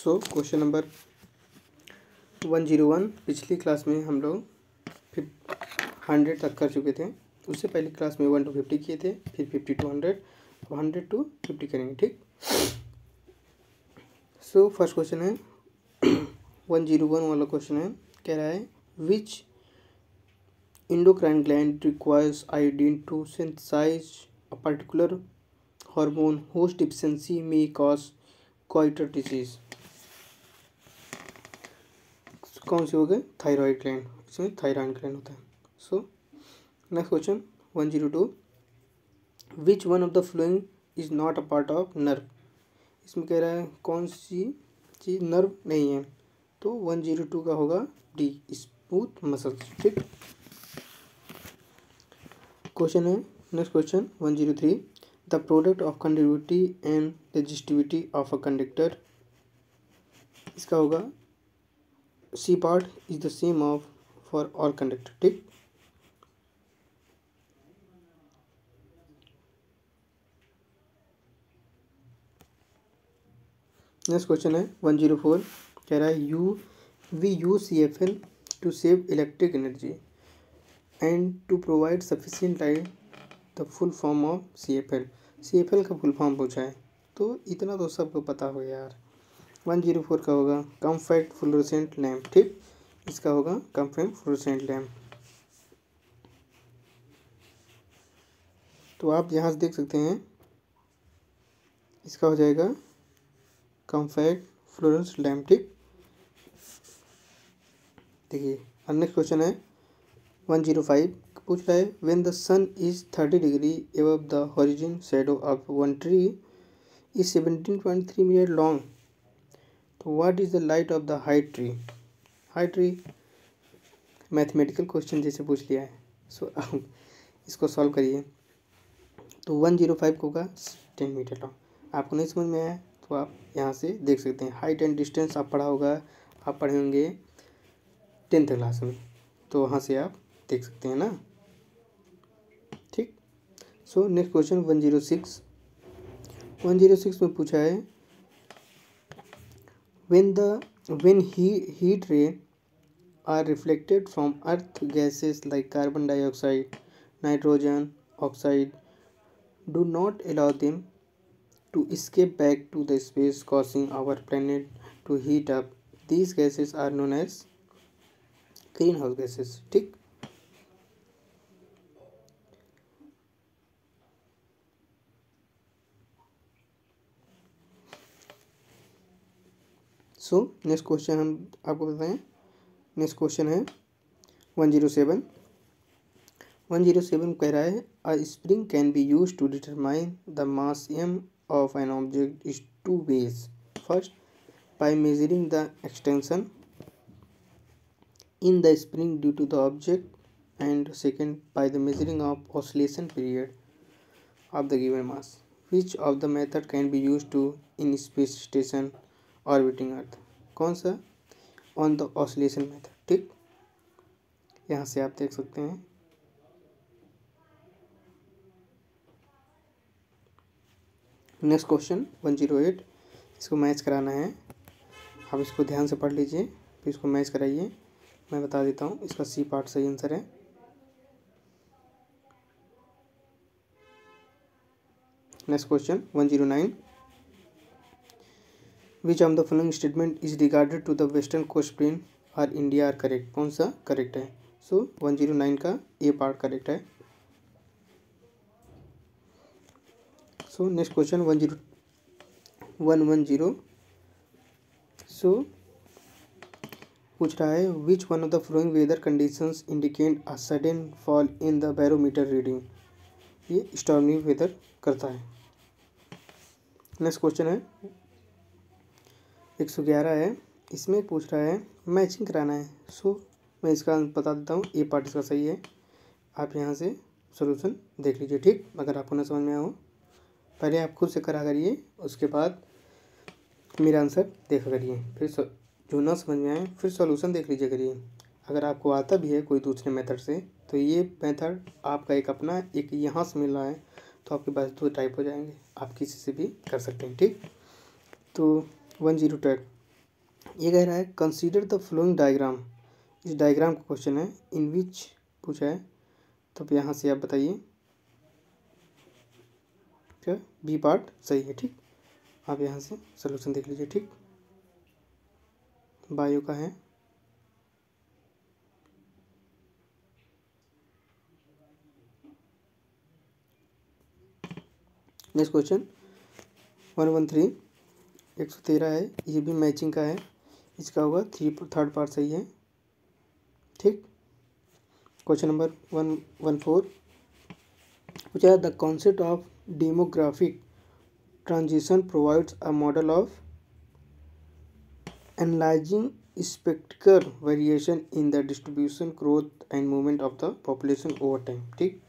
So question number 101 पिछली class में हम लोग 100 तक कर चुके थे। उससे पहले क्लास में 1 to 50 किए थे, फिर 50 to 100 और 100 to 50 करेंगे। ठीक। सो फर्स्ट क्वेश्चन है 101 वाला क्वेश्चन है, कह रहा है विच endocrine gland requires iodine to synthesize a particular hormone whose deficiency may cause goiter disease। कौन से हो गए? थायराइड ग्लैंड, इसमें थायराइड ग्लैंड होता है। सो next question 102 which one of the following is not a part of nerve. इसमें कह रहा है कौन सी चीज़ नर्व नहीं है, तो 102 का होगा डी, स्मूथ मसल्स। ठीक। क्वेश्चन है next question 103 the product of conductivity and resistivity of a conductor. इसका होगा C part is the same of for all conductor. ठीक। नेक्स्ट क्वेश्चन है 104 कह रहा है we use CFL to save electric energy and to provide sufficient light the full form of CFL का full form पूछा है, तो इतना तो सबको पता हो यार। 104 का होगा कॉम्पैक्ट फ्लोरोसेंट लैम्प। ठीक। इसका होगा कॉम्पैक्ट फ्लोरोसेंट लैम्प। तो आप यहाँ से देख सकते हैं, इसका हो जाएगा कॉम्पैक्ट फ्लोरोसेंट लैम्प। ठीक। देखिए नेक्स्ट क्वेश्चन है 105 पूछ रहा है when the sun is 30 degree above the horizon shadow of one tree is 17.3 minute long, तो what is the light of the high tree. Mathematical question जैसे पूछ लिया है। सो इसको सॉल्व करिए, तो 105 को होगा 10 मीटर लॉन्ग। आपको नहीं समझ में आया तो आप यहाँ से देख सकते हैं, हाइट एंड डिस्टेंस आप पढ़ा होगा, आप पढ़े होंगे 10th क्लास में, तो वहाँ से आप देख सकते हैं ना। ठीक। सो नेक्स्ट क्वेश्चन 106 में पूछा है when heat ray are reflected from earth gases like carbon dioxide, nitrogen oxide do not allow them to escape back to the space causing our planet to heat up. These gases are known as greenhouse gases। ठीक। So next question हम आपको बताएं। Next question है 107 कह रहा है a spring can be use to determine the mass m of an object is to weigh. First by measuring the extension in the spring due to the object, and second by the measuring of oscillation period of the given mass. Which of the method can be used to in space station orbiting earth। कौन सा? on the oscillation method। ठीक। यहाँ से आप देख सकते हैं। Next question 108 इसको मैच कराना है, आप इसको ध्यान से पढ़ लीजिए फिर इसको मैच कराइए। मैं बता देता हूँ, इसका सी पार्ट सही आंसर है। Next question 109 which of the following statement is regarded to the western coast plain और इंडिया आर करेक्ट। कौन सा करेक्ट है? सो 109 का ए पार्ट करेक्ट है। सो नेक्स्ट क्वेश्चन 110 सो पूछ रहा है which one of the following weather conditions indicate a sudden fall in the barometer reading. ये स्टॉर्मी वेदर करता है। नेक्स्ट क्वेश्चन है 111 है, इसमें पूछ रहा है मैचिंग कराना है। सो मैं इसका बता देता हूँ, ए पार्ट इसका सही है। आप यहाँ से सॉल्यूशन देख लीजिए। ठीक। अगर आपको ना समझ में आया हो पहले आप खुद से करा करिए, उसके बाद मेरा आंसर देखा करिए, फिर जो ना समझ में आए फिर सॉल्यूशन देख लीजिए करिए। अगर आपको आता भी है कोई दूसरे मेथड से तो ये मेथड आपका एक अपना एक यहाँ से मिल रहा है, तो आपके पास 2 टाइप हो जाएंगे, आप किसी से भी कर सकते हैं। ठीक। तो 102 ये कह रहा है कंसीडर द फ्लोइंग डायग्राम। इस डायग्राम का क्वेश्चन है, इन विच पूछा है, तो अब यहाँ से आप बताइए क्या बी पार्ट सही है। ठीक, आप यहाँ से सोल्यूशन देख लीजिए। ठीक, बायो का है। नेक्स्ट क्वेश्चन 113 113 है, ये भी मैचिंग का है। इसका होगा थर्ड पार्ट सही है। ठीक, क्वेश्चन नंबर 114 पूछा है the concept of demographic transition provides a model of analysing spectacle variation in the distribution growth and movement of the population over time. ठीक,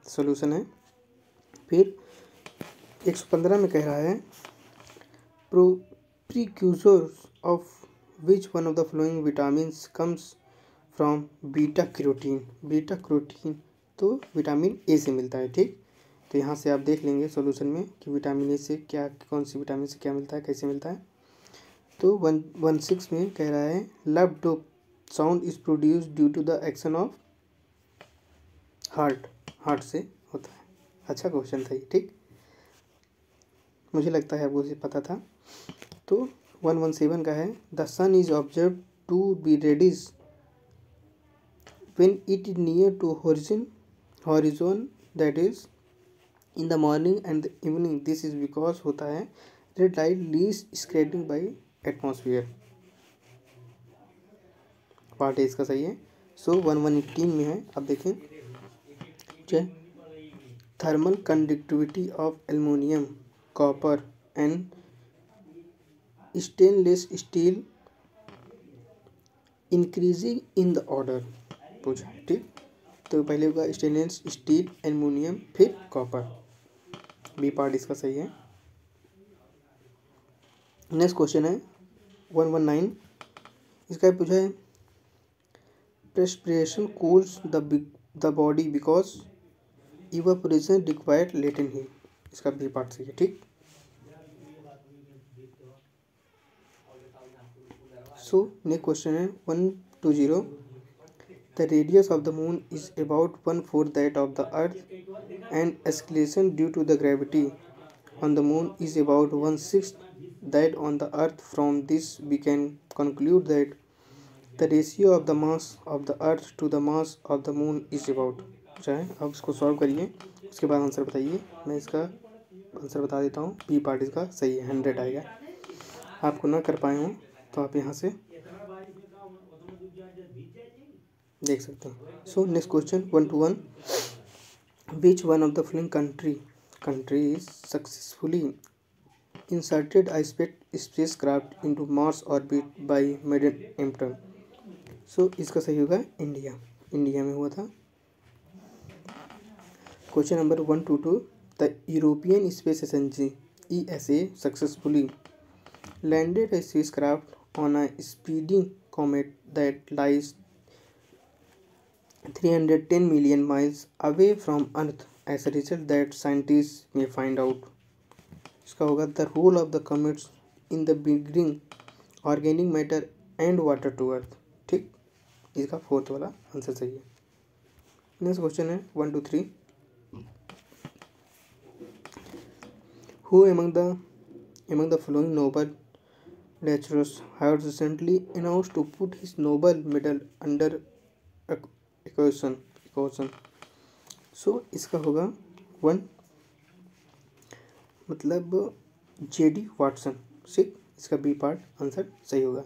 सोल्यूशन है। फिर 115 में कह रहा है precursors of which one of the following vitamins comes from beta carotene. Beta carotene तो vitamin A से मिलता है। ठीक, तो यहाँ से आप देख लेंगे सॉल्यूशन में कि विटामिन ए से क्या, कौन सी विटामिन से क्या मिलता है, कैसे मिलता है। तो 116 में कह रहा है lub dub sound is produce due to the action of heart से होता है। अच्छा क्वेश्चन था ये। ठीक, मुझे लगता है आपको पता था। तो 117 का है the sun is observe to be reddish when it is near to horizon that is in the morning and the evening. This is because होता है red light least scattering by atmosphere। Part है इसका सही है। सो 118 में है, अब देखें thermal conductivity of aluminium copper and stainless steel increasing in the order पूछा है। ठीक, तो पहले होगा स्टेनलेस स्टील एल्युमिनियम फिर कॉपर, बी पार्ट इसका सही है। नेक्स्ट क्वेश्चन है 119, इसका पूछा है perspiration cools the body because evaporation required latent heat. इसका बी पार्ट सही है। ठीक, सो नेक्स्ट क्वेश्चन है 120 the radius of the moon is about 1/4 that of the earth and acceleration due to the gravity on the moon is about 1/6 that on the earth. From this we can conclude that the ratio of the mass of the earth to the mass of the moon is about। चाहे अब इसको solve करिए, उसके बाद answer बताइए। मैं इसका answer बता देता हूँ, बी पार्ट इसका सही है, 100 आएगा। आपको ना कर पाए हूँ तो आप यहाँ से देख सकते हैं। सो next question 121 which one of the following country is successfully inserted a spacecraft into Mars orbit by maiden attempt। सो इसका सही होगा इंडिया, इंडिया में हुआ था। Question number 122 the European space agency ESA successfully landed a spacecraft on a speeding comet that lies 310 million miles away from Earth as a result that scientists may find out। इसका होगा the role of the comets in the bringing organic matter and water to earth. ठीक, इसका fourth वाला answer सही है। Next question है 123 who among the following Nobel lecturers has recently announced to put his Nobel medal under equation. So इसका होगा 1 मतलब JD Watson. ठीक, इसका बी पार्ट आंसर सही होगा।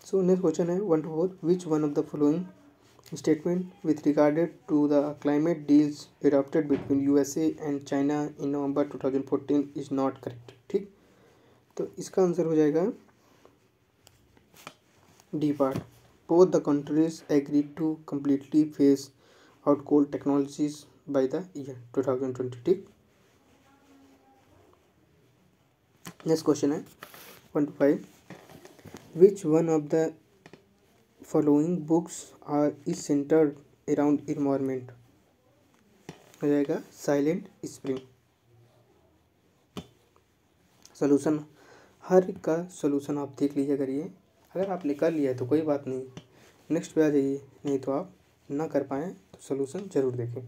सो नेक्स्ट क्वेश्चन है 124 which one of the following statement with regarded to the climate deals adopted between USA and China in November 2014 is not correct. ठीक, तो इसका आंसर हो जाएगा D part both the countries agreed to completely phase out coal technologies by the year 2020। ठीक, next question है 125 which one of the following books is centered around environment। हो जाएगा silent spring. Solution हर का solution आप देख लीजिए करिए। अगर आपने कर लिया है तो कोई बात नहीं, नेक्स्ट पे आ जाइए, नहीं तो आप ना कर पाएँ तो सोल्यूशन ज़रूर देखें।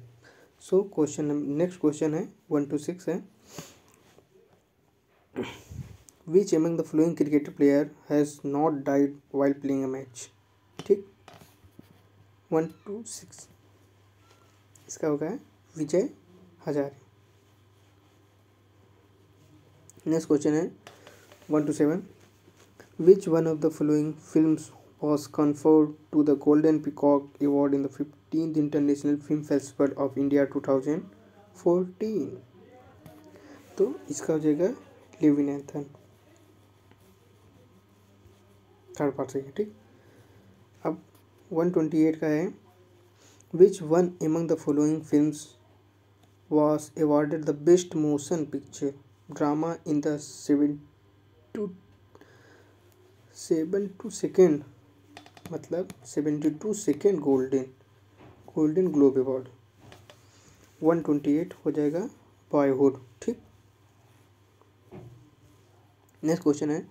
सो क्वेश्चन नेक्स्ट क्वेश्चन है 1 to 6 है, which among the flowing cricketer player has not died while playing a match. ठीक, 1 to 6 इसका होगा है विजय हजारे। नेक्स्ट क्वेश्चन है 1 to 7, which one of the following films was conferred to the Golden Peacock Award in the 15th International Film Festival of India 2014। तो इसका हो जाएगा लेविनेथन, third part सही है। ठीक, अब 128 का है, which one among the following films was awarded the best motion picture drama in the 72 मतलब 72 गोल्डन ग्लोब अवार्ड। 128 हो जाएगा बॉयहुड। ठीक, नेक्स्ट क्वेश्चन है,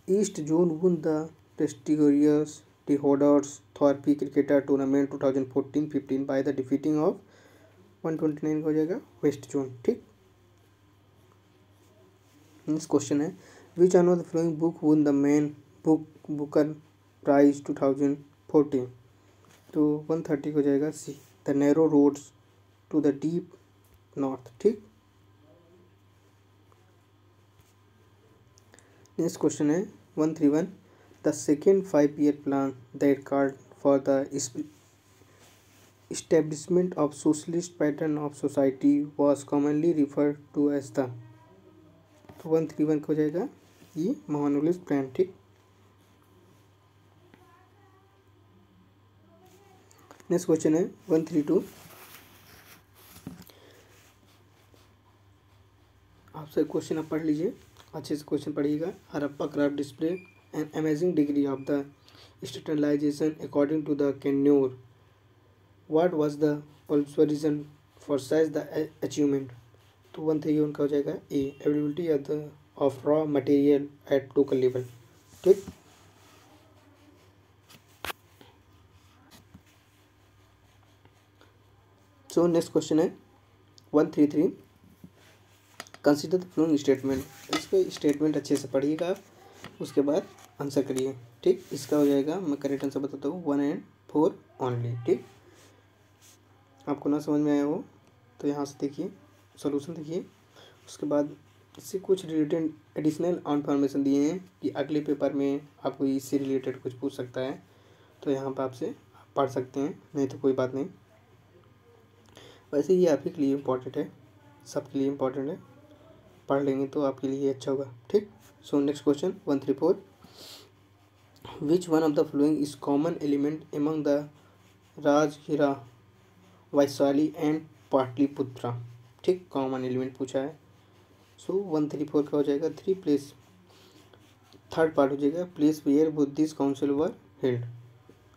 east zone won the prestigious Teholders Trophy cricketer tournament 2014-15 by the defeating of 129 हो जाएगा west zone. ठीक, next question है, which one of the following book won the man Booker prize 2014। तो 130 हो जाएगा C, the narrow roads to the deep north. ठीक, next question है 131, the second 5 year plan that card for the establishment of socialist pattern of society was commonly referred to as the। तो 131 हो जाएगा ये महानुलिस plan. ठीक, next question है 132, आपसे question आप पढ़ लीजिए, अच्छे से क्वेश्चन पढ़िएगा। Harappa craft display an amazing degree of the standardisation according to the canyon, what was the also reason for such the achievement. तो 131 का हो जाएगा A, availability of raw material at local level. ठीक, सो नेक्स्ट क्वेश्चन है 133, consider the following statement. इसको statement अच्छे से पढ़िएगा आप, उसके बाद आंसर करिए। ठीक, इसका हो जाएगा, मैं करेक्ट आंसर बताता हूँ, 1 and 4 ओनली। ठीक, आपको ना समझ में आया हो तो यहाँ से देखिए, सॉल्यूशन देखिए, उसके बाद इससे कुछ रिलेटेड एडिशनल इन्फॉर्मेशन दिए हैं कि अगले पेपर में आपको इससे रिलेटेड कुछ पूछ सकता है, तो यहाँ पर आपसे पढ़ सकते हैं, नहीं तो कोई बात नहीं। वैसे ये आपके लिए इम्पोर्टेंट है, सबके लिए इम्पोर्टेंट है, पढ़ लेंगे तो आपके लिए अच्छा होगा। ठीक, so next question 134, which one of the following is common element among the राजगिरा वैशाली एंड पाटलिपुत्रा। ठीक, कॉमन एलिमेंट पूछा है। सो 134 का हो जाएगा 3 प्लेस, थर्ड पार्ट हो जाएगा place where Buddhist council were held.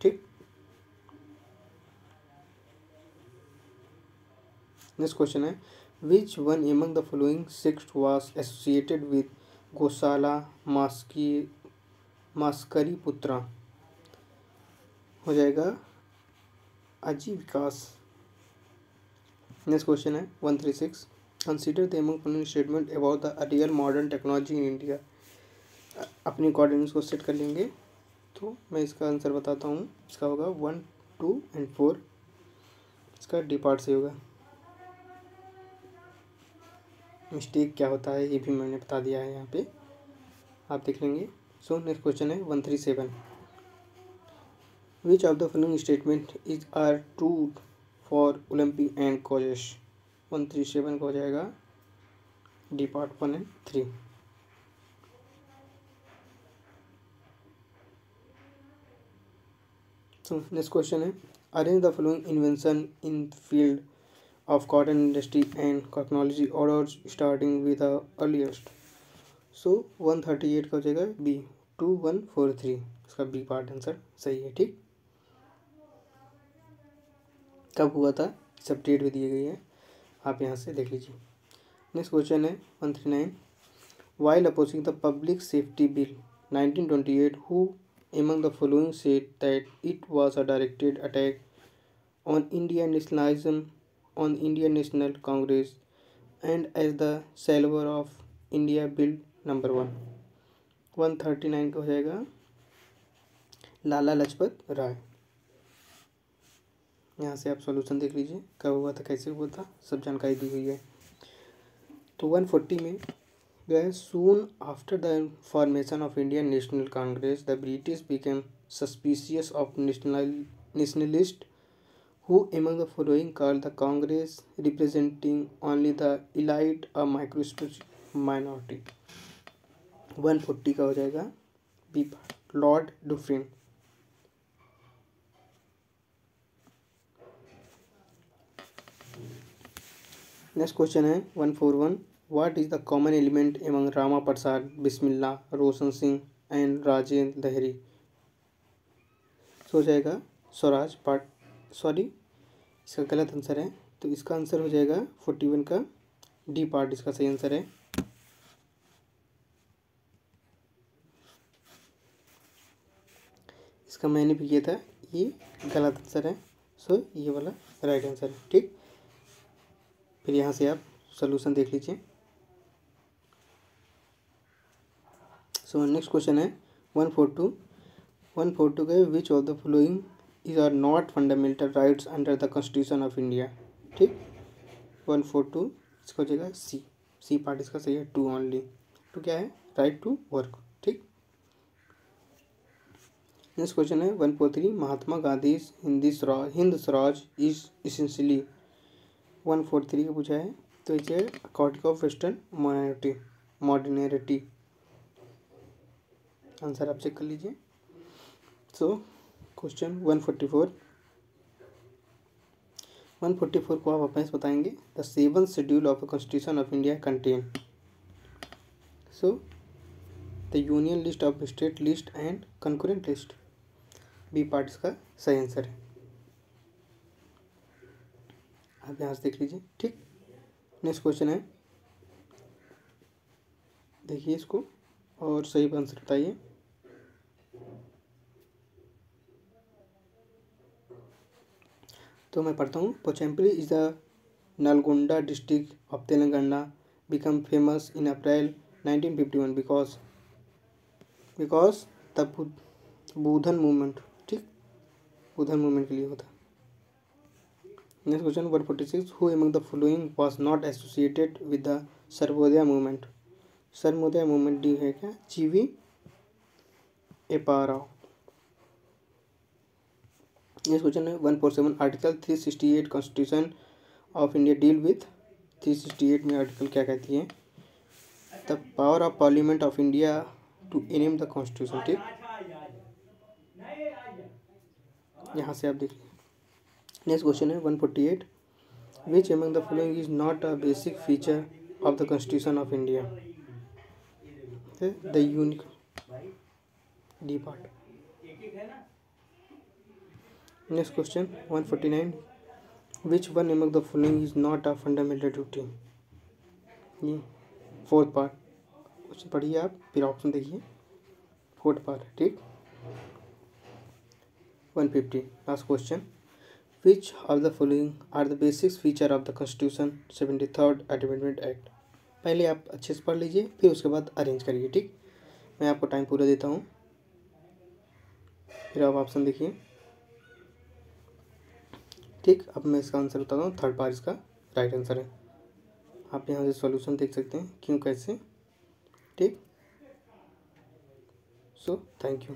ठीक, नेक्स्ट क्वेश्चन है, which one among the following sect was associated with Goshala Maskari पुत्रा। हो जाएगा आजीविकास। नेक्स्ट क्वेश्चन है 136, consider the among following statement about the real modern technology in India. अपनी coordinates को set कर लेंगे, तो मैं इसका आंसर बताता हूँ। इसका होगा 1, 2 and 4, इसका डी पार्ट से होगा। मिस्टेक क्या होता है ये भी मैंने बता दिया है, यहाँ पे आप देख लेंगे। सो नेक्स्ट क्वेश्चन है 137, which of the following statement is are true for Olympic and college. 137 का हो जाएगा D part 1 and 3। So next question है, arrange the following invention in field of cotton industry and technology orders starting with the earliest। so 138 का हो जाएगा B, 2143, इसका B part answer सही है। ठीक, कब हुआ था सब डेट भी दी गई है, आप यहाँ से देख लीजिए। नेक्स्ट क्वेश्चन है 139, while opposing the Public Safety Bill 1928, who among the following said that it was a directed attack on Indian nationalism, on Indian National Congress, and as the salver of India Bill number 139 का हो जाएगा लाला लाजपत राय। यहाँ से आप solution देख लीजिए, कब हुआ था, कैसे हुआ था, सब जानकारी दी हुई है। तो 140 में गए, soon after the formation of Indian national Congress the British became suspicious of nationalist who among the following called the Congress representing only the elite a microscopic minority। 140 का हो जाएगा B part, Lord Dufferin. Next question है 141, what is the common element among Rama Prasad, Bismilla, Roshan Singh and Rajendra Lahiri. हो जाएगा Swaraj part, sorry इसका गलत answer है, तो इसका आंसर हो जाएगा 41 का डी पार्ट, इसका सही आंसर है। इसका मैंने भी किया था, ये गलत आंसर है, सो ये वाला राइट आंसर है। ठीक, फिर यहाँ से आप सॉल्यूशन देख लीजिए। सो नेक्स्ट क्वेश्चन है 142 के which of the following is are not fundamental rights under the constitution of India. ठीक, 142 इसका हो जाएगा सी पार्ट, इसका सही है 2 ओनली। 2 क्या है, राइट टू वर्क। ठीक, नेक्स्ट क्वेश्चन है 143, महात्मा गांधी हिंद स्वराज इज इसेंशियली। 143 का पूछा है, तो इसे according of western modernity. Answer आप चेक कर लीजिए। सो क्वेश्चन 144 को आप अपने से बताएंगे, the 7th schedule of the constitution of India contain. So the union list of state list and concurrent list. B part इसका सही आंसर है, आप यहाँ से देख लीजिए। ठीक, नेक्स्ट क्वेश्चन है, देखिए इसको और सही आंसर बताइए। तो मैं पढ़ता हूँ, Pochampally is the Nalgonda district of Telangana become famous in April 1951 because the Bhoodan movement. ठीक, बुधन मूवमेंट के लिए होता। Next question 146, who among the following was not associated with the Sarvodaya movement. Sarvodaya movement D है क्या, जीवी एपाराव। नेक्स्ट क्वेश्चन है 147, article 368 constitution of India deal with. 368 में article क्या कहती है, the power of parliament of India to amend the constitution. ठीक, यहाँ से आप देखिए। नेक्स्ट क्वेश्चन है 148, which among the following is not a basic feature of the constitution of India. The unique, D part. Next question 149, which one among the following is not a fundamental duty. ये 4th part, question पढ़िए आप, फिर option देखिए, 4th part. ठीक, 150 last question, which of the following are the basic feature of the constitution 73rd amendment act. पहले आप अच्छे से पढ़ लीजिए, फिर उसके बाद अरेंज करिए। ठीक, मैं आपको टाइम पूरा देता हूँ, फिर आप ऑप्शन देखिए। ठीक, अब मैं इसका आंसर बताता हूँ, 3rd पार्ट इसका राइट आंसर है। आप यहाँ से सॉल्यूशन देख सकते हैं क्यों कैसे। ठीक, सो थैंक यू।